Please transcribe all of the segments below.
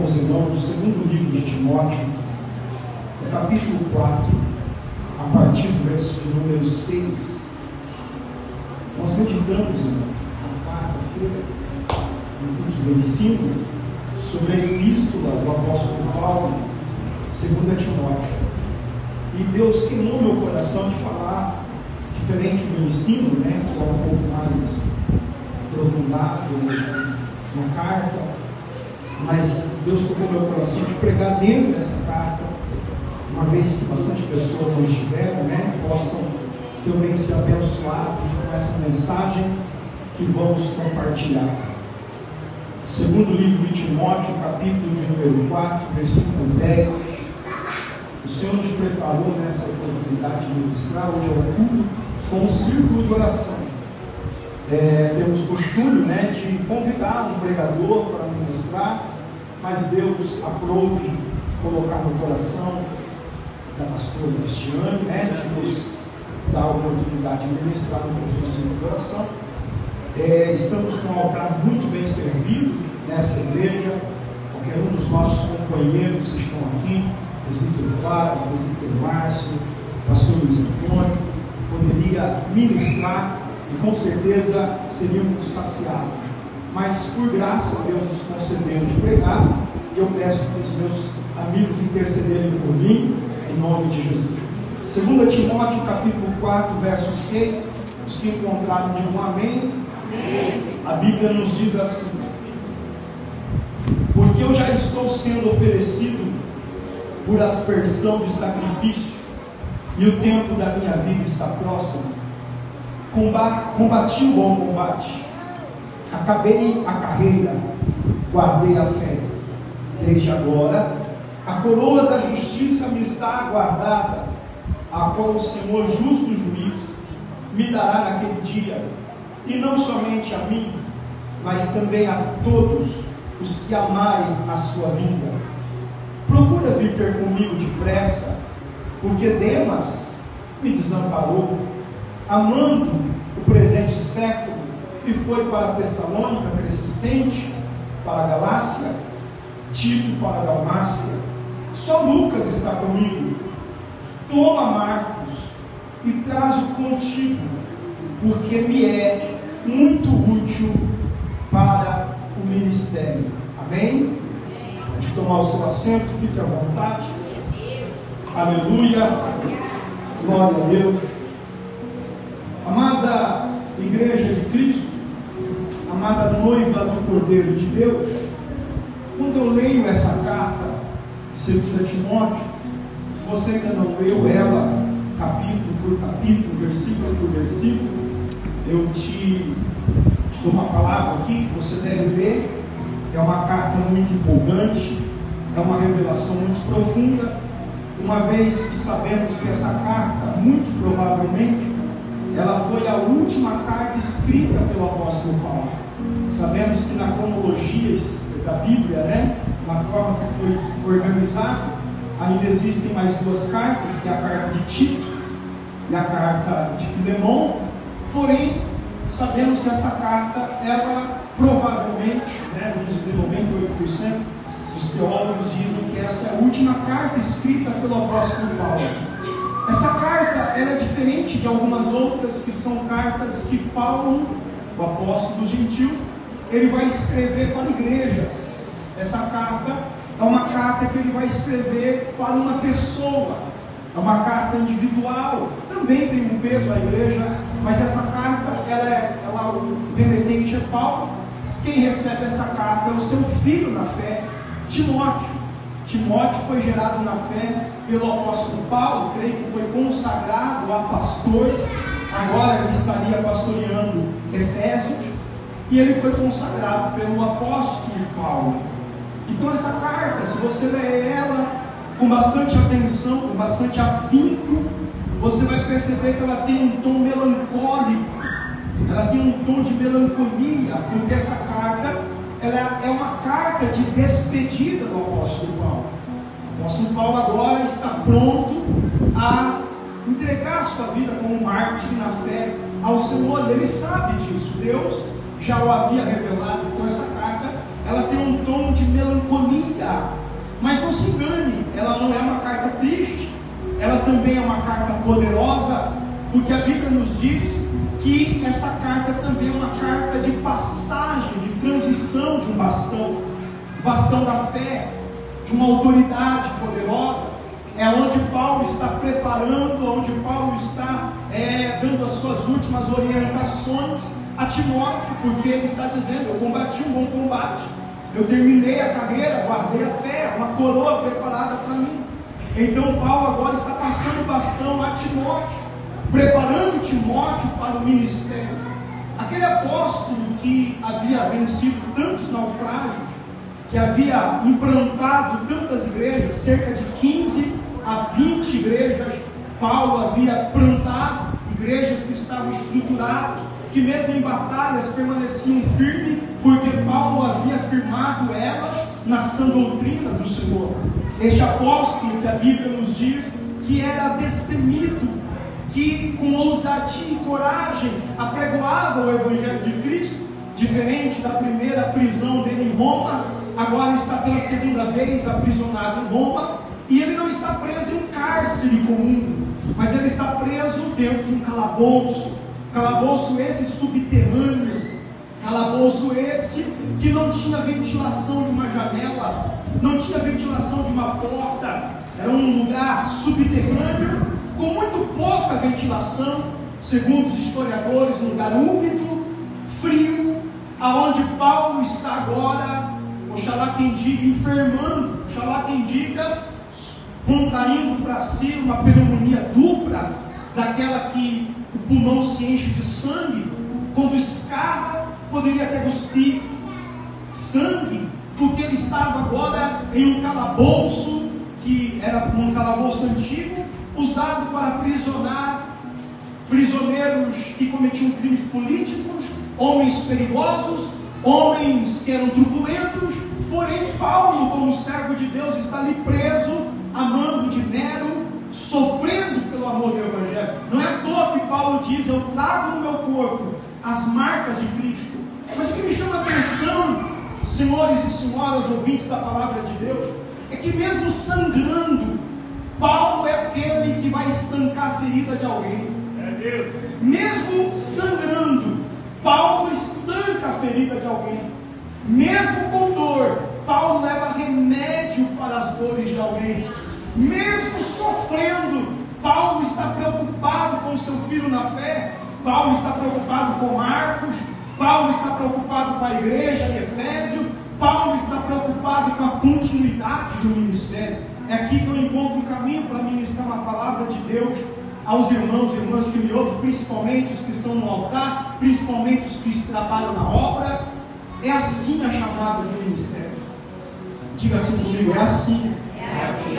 com os irmãos o segundo livro de Timóteo, no capítulo 4, a partir do verso de número 6. Nós meditamos, irmãos, na quarta-feira, no culto do ensino, sobre a epístola do apóstolo Paulo, 2 Timóteo. E Deus queimou meu coração de falar diferente do ensino, né, que é um pouco mais aprofundado na carta, mas Deus tocou meu coração de pregar dentro dessa carta, uma vez que bastante pessoas não estiveram, né, possam também ser abençoados com essa mensagem que vamos compartilhar. Segundo livro de Timóteo, capítulo de número 4, versículo 10. O Senhor nos preparou nessa oportunidade de ministrar hoje ao culto com um círculo de oração. Temos costume, né, de convidar um pregador para ministrar, mas Deus aprove colocar no coração da pastora Cristiane, né, de nos dar a oportunidade de ministrar no culto do círculo de oração. Estamos com um altar muito bem servido nessa igreja. Qualquer um dos nossos companheiros que estão aqui, presbítero Flávio, presbítero Márcio, pastor Luiz Antônio, poderia ministrar e com certeza seríamos saciados. Mas por graça Deus nos concedeu de pregar, e eu peço para os meus amigos intercederem por mim, em nome de Jesus. 2 Timóteo capítulo 4, verso 6, os que encontraram de um amém. A Bíblia nos diz assim: porque eu já estou sendo oferecido por aspersão de sacrifício, e o tempo da minha vida está próximo. Combati o bom combate, acabei a carreira, guardei a fé. Desde agora, a coroa da justiça me está aguardada, a qual o Senhor justo juiz me dará naquele dia, e não somente a mim, mas também a todos os que amarem a sua vinda. Procura vir ter comigo depressa, porque Demas me desamparou, amando o presente século, e foi para Tessalônica, Crescente para a Galácia, Tito para a Dalmácia. Só Lucas está comigo. Toma Marcos e traz-o contigo, porque me é muito útil para o ministério. Amém? Pode tomar o seu assento, fique à vontade. Aleluia. Glória a Deus. Amada Igreja de Cristo, amada noiva do Cordeiro de Deus, quando eu leio essa carta de 2 Timóteo, se você ainda não leu ela, capítulo por capítulo, versículo por versículo, eu te dou uma palavra aqui que você deve ler. É uma carta muito empolgante, é uma revelação muito profunda, uma vez que sabemos que essa carta, muito provavelmente, ela foi a última carta escrita pelo apóstolo Paulo. Sabemos que na cronologia da Bíblia, né, na forma que foi organizada, ainda existem mais duas cartas, que é a carta de Tito e a carta de Filemão. Porém, sabemos que essa carta, ela provavelmente, né, vamos dizer 98% dos teólogos dizem que essa é a última carta escrita pelo apóstolo Paulo. Essa carta, ela é diferente de algumas outras que são cartas que Paulo, o apóstolo dos gentios, ele vai escrever para igrejas. Essa carta é uma carta que ele vai escrever para uma pessoa, é uma carta individual, também tem um peso à igreja, mas essa carta, o remetente é Paulo. Quem recebe essa carta é o seu filho na fé, Timóteo. Timóteo foi gerado na fé pelo apóstolo Paulo, creio que foi consagrado a pastor, agora ele estaria pastoreando Efésios, e ele foi consagrado pelo apóstolo Paulo. Então essa carta, se você ler ela com bastante atenção, com bastante afinco, você vai perceber que ela tem um tom melancólico, ela tem um tom de melancolia, porque essa carta, ela é uma carta de despedida do apóstolo Paulo. O apóstolo Paulo agora está pronto a entregar a sua vida como mártir na fé ao Senhor. Ele sabe disso, Deus já o havia revelado. Então essa carta, ela tem um tom de melancolia, Mas não se engane, ela não é uma carta triste, ela também é uma carta poderosa, porque a Bíblia nos diz que essa carta também é uma carta de passagem, de transição de um bastão da fé, de uma autoridade poderosa. É onde Paulo está preparando, onde Paulo está dando as suas últimas orientações a Timóteo, porque ele está dizendo: eu combati um bom combate, eu terminei a carreira, guardei a fé, uma coroa preparada para mim. Então Paulo agora está passando o bastão a Timóteo, preparando Timóteo para o ministério. Aquele apóstolo que havia vencido tantos naufrágios, que havia implantado tantas igrejas, cerca de 15 a 20 igrejas, Paulo havia plantado, igrejas que estavam estruturadas, que mesmo em batalhas permaneciam firmes, porque Paulo havia firmado elas na sã doutrina do Senhor. Este apóstolo que a Bíblia nos diz que era destemido, que com ousadia e coragem apregoava o Evangelho de Cristo, diferente da primeira prisão dele em Roma, agora está pela segunda vez aprisionado em Roma, e ele não está preso em cárcere comum, mas ele está preso dentro de um calabouço esse subterrâneo, calabouço esse que não tinha ventilação de uma janela, não tinha ventilação de uma porta, era um lugar subterrâneo, com muito pouca ventilação, segundo os historiadores, um lugar úmido, frio, aonde Paulo está agora, oxalá quem diga, enfermando, oxalá quem diga, contraindo para si uma pneumonia dupla, daquela que o pulmão se enche de sangue, quando escarra, poderia até cuspir sangue, porque ele estava agora em um calabouço, que era um calabouço antigo, usado para aprisionar prisioneiros que cometiam crimes políticos, homens perigosos, homens que eram turbulentos. Porém Paulo, como servo de Deus, está ali preso, a mando de Nero, sofrendo pelo amor do Evangelho. Não é à toa que Paulo diz: eu trago no meu corpo as marcas de Cristo. Mas o que me chama a atenção, senhores e senhoras ouvintes da palavra de Deus, é que mesmo sangrando, Paulo é aquele que vai estancar a ferida de alguém. Mesmo sangrando, Paulo estanca a ferida de alguém. Mesmo com dor, Paulo leva remédio para as dores de alguém. Mesmo sofrendo, Paulo está preocupado com o seu filho na fé. Paulo está preocupado com Marcos. Paulo está preocupado com a igreja em Efésio. Paulo está preocupado com a continuidade do ministério. É aqui que eu encontro um caminho para ministrar uma palavra de Deus aos irmãos e irmãs que me ouvem, principalmente os que estão no altar, principalmente os que trabalham na obra. É assim a chamada do ministério. Diga assim comigo: é assim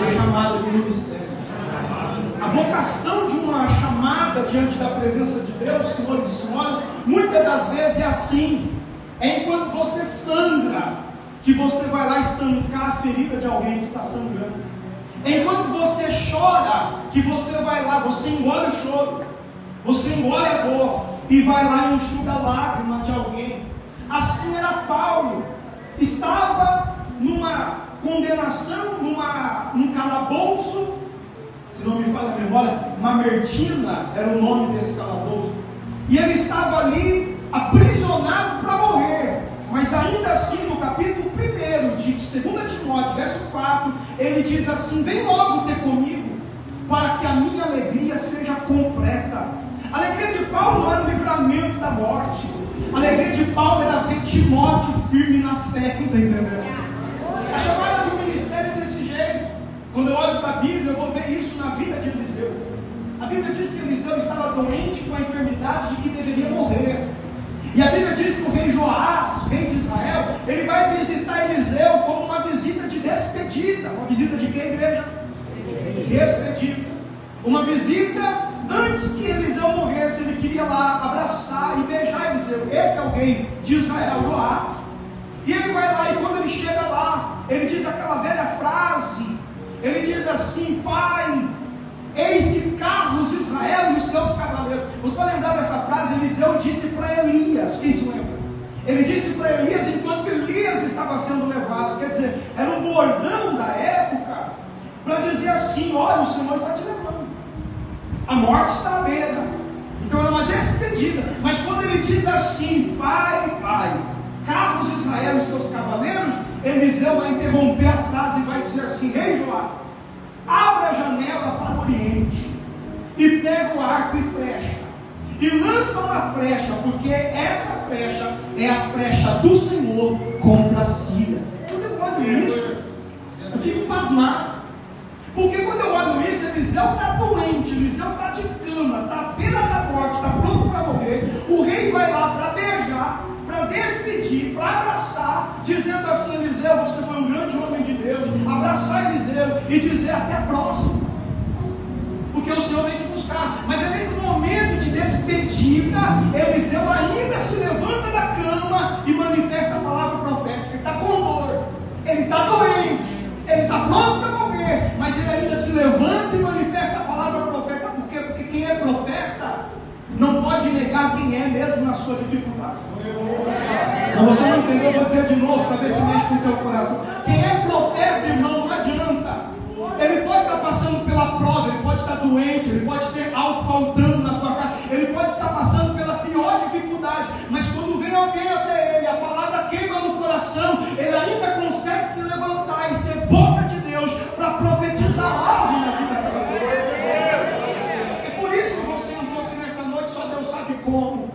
a chamada de ministério. A vocação de uma chamada diante da presença de Deus, senhores e senhoras, muitas das vezes é assim. É enquanto você sangra que você vai lá estancar a ferida de alguém que está sangrando. É enquanto você chora que você vai lá, você engole o choro, você engole a dor e vai lá e enxuga a lágrima de alguém. Assim era Paulo. Estava numa condenação, num calabouço, se não me falha a memória, Mamertina era o nome desse calabouço, e ele estava ali aprisionado para morrer. Mas ainda assim, no capítulo 1 de 2 Timóteo, verso 4, ele diz assim: vem logo ter comigo, para que a minha alegria seja completa. A alegria de Paulo não era o livramento da morte, a alegria de Paulo era ver Timóteo firme na fé. Quem está entendendo? A chamada de um ministério é desse jeito. Quando eu olho para a Bíblia, eu vou ver isso na vida de Eliseu. A Bíblia diz que Eliseu estava doente com a enfermidade de que deveria morrer. E a Bíblia diz que o rei Joás, rei de Israel, ele vai visitar Eliseu como uma visita de despedida. Uma visita de quem, igreja? Despedida. Uma visita antes que Eliseu morresse. Ele queria lá abraçar e beijar Eliseu. Esse é o rei de Israel, Joás. E ele vai lá, e quando ele chega lá, ele diz aquela velha frase. Ele diz assim: Pai, eis que carros de Israel e os seus cavaleiros. Você vai lembrar dessa frase? Eliseu disse para Elias. Quem se lembra? Ele disse para Elias enquanto Elias estava sendo levado. Quer dizer, era um bordão da época, assim: olha, o Senhor está te levando, a morte está à beira. Então é uma despedida. Mas quando ele diz assim: vai, vai, carros de Israel e seus cavaleiros, Eliseu vai interromper a frase e vai dizer assim: rei Joás, abra a janela para o oriente e pega o arco e flecha, e lança uma flecha, porque essa flecha é a flecha do Senhor contra a Síria. Quando eu olho isso, eu fico pasmado, porque quando eu olho isso, Eliseu está doente, Eliseu está de cama, está à beira da morte, está pronto para morrer. O rei vai lá para beijar, para despedir, para abraçar, dizendo assim: Eliseu, você foi um grande homem de Deus. Abraçar Eliseu e dizer: até a próxima, porque o Senhor vem te buscar. Mas é nesse momento de despedida, Eliseu ainda se levanta da cama e manifesta a palavra profética. Ele está com dor, ele está doente, ele está pronto para morrer, mas ele ainda se levanta e manifesta a palavra profética. Sabe por quê? Porque quem é profeta não pode negar quem é, mesmo na sua dificuldade. Não, você não entendeu, eu vou dizer de novo para ver se mexe com o teu coração. Quem é profeta, irmão, não adianta. Ele pode estar passando pela prova, ele pode estar doente, ele pode ter algo faltando na sua casa, ele pode estar passando pela pior dificuldade, mas quando vem alguém até ele, a palavra queima no coração, ele ainda consegue se levantar e ser boca de Deus para profetizar algo na vida daquela pessoa. É por isso que você entrou aqui nessa noite, só Deus sabe como.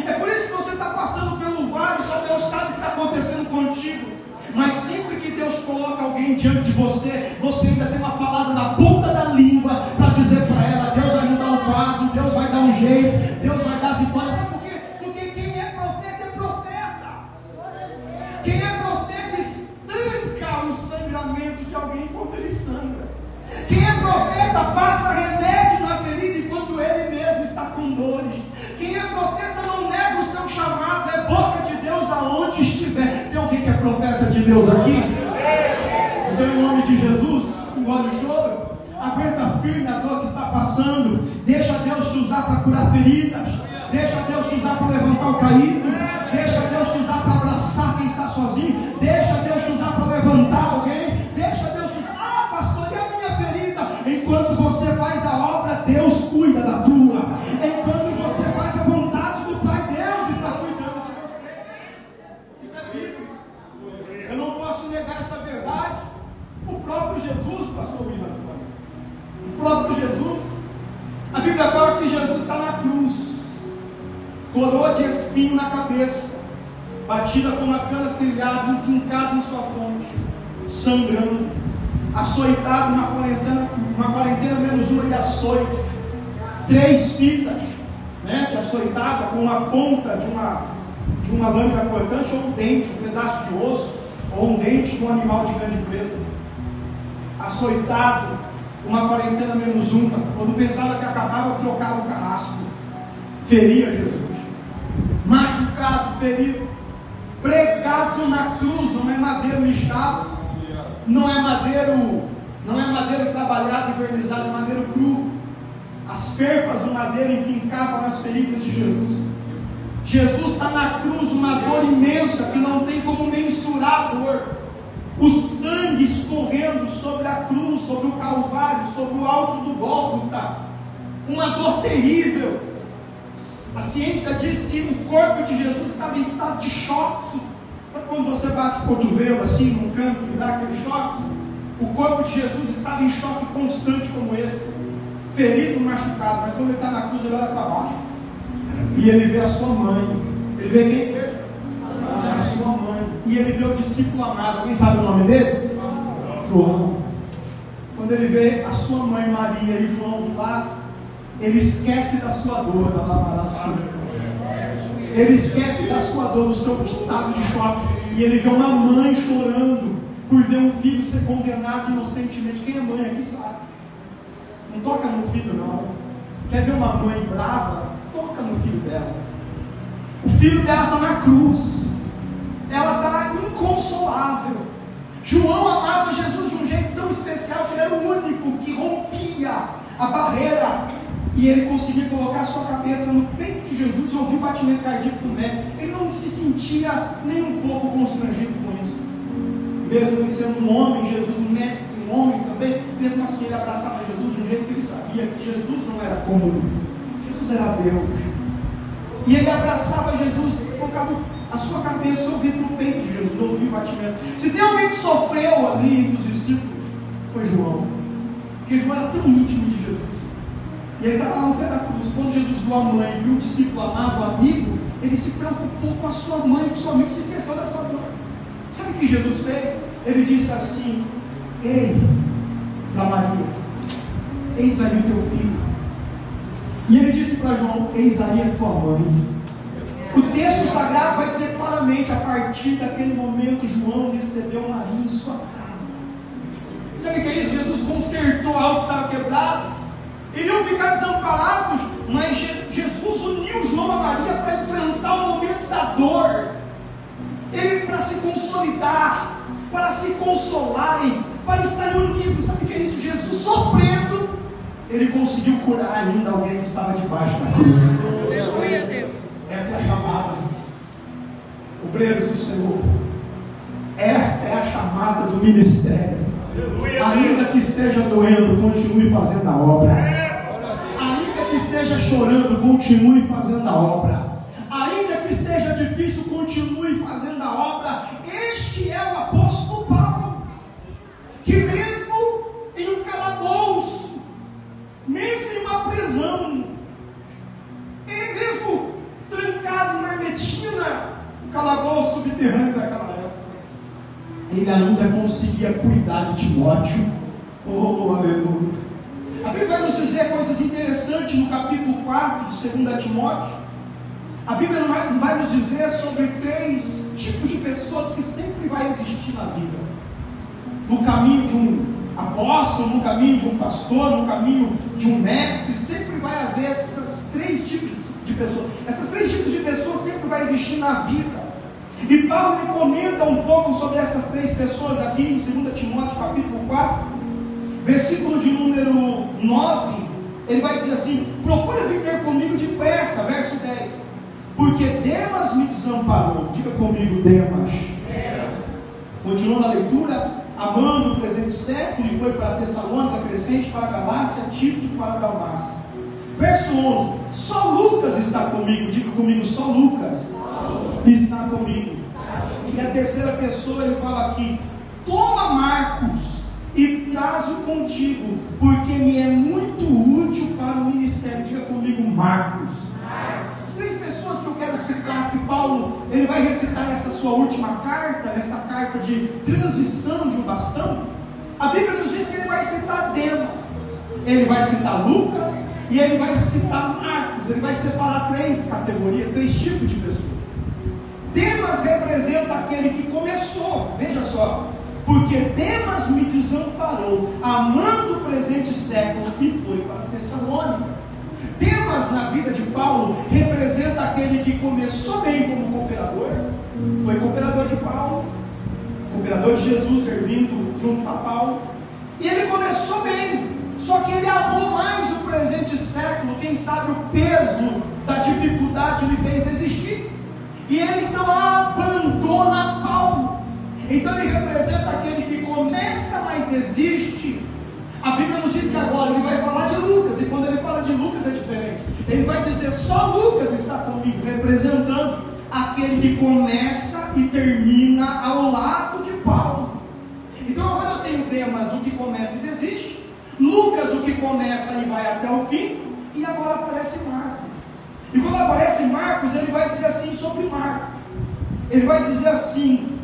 É por isso que você está passando pelo vale, só Deus sabe o que está acontecendo contigo. Mas sempre que Deus coloca alguém diante de você, você ainda tem uma palavra na ponta da língua para dizer para ela: Deus vai mudar o quadro, Deus vai dar um jeito, Deus vai dar vitória. Sabe por quê? Porque quem é profeta. Quem é profeta estanca o sangramento de alguém enquanto ele sangra. Quem é profeta passa remédio na ferida enquanto ele mesmo está com dores. Quem é profeta não nega o seu chamado, é boca de Deus aonde estiver. Tem alguém que é profeta de Deus aqui? Então, em nome de Jesus, engole o choro, aguenta firme a dor que está passando, deixa Deus te usar para curar feridas, deixa Deus te usar para levantar o caído, deixa Deus te usar para abraçar quem está sozinho, deixa Deus te usar para levantar alguém, deixa Deus te usar. Ah, pastor, e a minha ferida? Enquanto você faz a obra, Deus cuida da tua. Enquanto você faz a vontade do Pai, Deus está cuidando de você. Isso é bíblico. Eu não posso negar essa verdade. O próprio Jesus, pastor Luiz Antônio, o próprio Jesus, a Bíblia fala que Jesus está na cruz, coroa de espinho na cabeça, batida com uma cana trilhada, enfincada em sua fronte, sangrando, açoitado, uma quarentena menos uma de açoite, 3 fitas, né, que açoitava com uma ponta de uma lâmina cortante, ou um dente, um pedaço de osso, ou um dente de um animal de grande presa, açoitado, uma quarentena menos uma. Quando pensava que acabava, trocava o carrasco, feria Jesus, machucado, ferido, pregado na cruz. Não é madeiro lixado, não é madeiro trabalhado e vernizado, é madeiro cru. As ferpas do madeiro enfincavam nas feridas de Jesus. Jesus está na cruz, uma dor imensa que não tem como mensurar a dor. O sangue escorrendo sobre a cruz, sobre o Calvário, sobre o alto do Gólgota. Uma dor terrível. A ciência diz que o corpo de Jesus estava em estado de choque. Quando você bate o cotovelo assim num canto e dá aquele choque, o corpo de Jesus estava em choque constante como esse, ferido, machucado. Mas quando ele está na cruz, ele olha para baixo e ele vê a sua mãe. Ele vê quem? A sua mãe. E ele vê o discípulo amado. Alguém sabe o nome dele? João. Quando ele vê a sua mãe Maria e João do lado, ele esquece da sua dor. Ele esquece da sua dor, do seu estado de choque. E ele vê uma mãe chorando por ver um filho ser condenado inocentemente. Quem é mãe aqui sabe. Não toca no filho não. Quer ver uma mãe brava? Toca no filho dela. O filho dela está na cruz. Ela está inconsolável. João amava Jesus de um jeito tão especial que ele era o único que rompia a barreira. E ele conseguia colocar sua cabeça no peito de Jesus e ouvir o batimento cardíaco do mestre. Ele não se sentia nem um pouco constrangido com isso. mesmo ele sendo um homem, Jesus um mestre, um homem também, mesmo assim ele abraçava Jesus de um jeito que ele sabia que Jesus não era comum, Jesus era Deus. E ele abraçava Jesus, colocava a sua cabeça, ouvido no peito de Jesus, ouvia o batimento. Se tem alguém que sofreu ali entre os discípulos, foi João, porque João era tão íntimo de Jesus. E ele estava lá no pé da cruz. Quando Jesus viu a mãe, viu o discípulo amado, o amigo, ele se preocupou com a sua mãe, com o seu amigo, se esqueceu da sua dor. Sabe o que Jesus fez? Ele disse assim: ei, para Maria, eis aí o teu filho. E ele disse para João: eis aí a tua mãe. O texto sagrado vai dizer claramente: a partir daquele momento, João recebeu Maria em sua casa. Sabe o que é isso? Jesus consertou algo que estava quebrado. Iriam ficar desamparados, mas Jesus uniu João a Maria para enfrentar o momento da dor. Ele para se consolidar, para se consolarem, para estarem unidos. Sabe o que é isso? Jesus sofrendo, ele conseguiu curar ainda alguém que estava debaixo da cruz. Essa é a chamada, obreiros do Senhor. Esta é a chamada do ministério. Ainda que esteja doendo, continue fazendo a obra. Ainda que esteja chorando, continue fazendo a obra. Ainda que esteja difícil, continue fazendo a obra. Este é o apóstolo Paulo, que mesmo em um calabouço, mesmo em uma prisão, e mesmo trancado na Armetina, o calabouço subterrâneo daquela época, ele ainda conseguia cuidar de Timóteo. Oh, aleluia! A Bíblia vai nos dizer coisas interessantes no capítulo 4 de 2 Timóteo. A Bíblia não vai nos dizer sobre 3 tipos de pessoas que sempre vai existir na vida. No caminho de um apóstolo, no caminho de um pastor, no caminho de um mestre, sempre vai haver esses 3 tipos de pessoas. Essas 3 tipos de pessoas sempre vai existir na vida. E Paulo ele comenta um pouco sobre essas 3 pessoas aqui em 2 Timóteo capítulo 4, versículo de número 9, ele vai dizer assim: procura vir ter comigo depressa, verso 10, porque Demas me desamparou. Diga comigo, Demas. Continuou na leitura: amando o presente século, e foi para Tessalônica, Crescente, para a Galácia, Tito e para a Dalmácia. Verso 11: só Lucas está comigo. Diga comigo, só Lucas está comigo. E a terceira pessoa ele fala aqui: toma Marcos e traz-o contigo, porque me é muito útil para o ministério. Diga comigo, Marcos. As 3 pessoas que eu quero citar, que Paulo ele vai recitar nessa sua última carta, nessa carta de transição de um bastão. A Bíblia nos diz que ele vai citar Demas, ele vai citar Lucas e ele vai citar Marcos. Ele vai separar 3 categorias, 3 tipos de pessoas. Demas representa aquele que começou, veja só, porque Demas me desamparou, amando o presente século, e foi para Tessalônica. Demas na vida de Paulo representa aquele que começou bem como cooperador, foi cooperador de Paulo, cooperador de Jesus, servindo junto a Paulo, e ele começou bem, só que ele amou mais o presente século. Quem sabe o peso da dificuldade lhe fez desistir. E ele então abandona Paulo. Então ele representa aquele que começa, mas desiste. A Bíblia nos diz que agora ele vai falar de Lucas. E quando ele fala de Lucas é diferente. Ele vai dizer: só Lucas está comigo, representando aquele que começa e termina ao lado de Paulo. Então agora eu tenho Demas, o que começa e desiste, Lucas, o que começa e vai até o fim, e agora aparece Marcos. E quando aparece Marcos, ele vai dizer assim sobre Marcos. Ele vai dizer assim,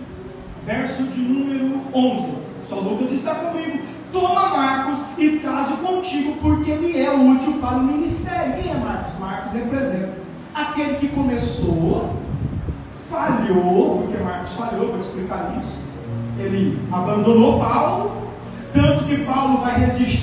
verso de número 11: só Lucas está comigo, toma Marcos e traz-o contigo, porque me é útil para o ministério. Quem é Marcos? Marcos representa aquele que começou, falhou, porque Marcos falhou, vou te explicar isso. Ele abandonou Paulo, tanto que Paulo vai resistir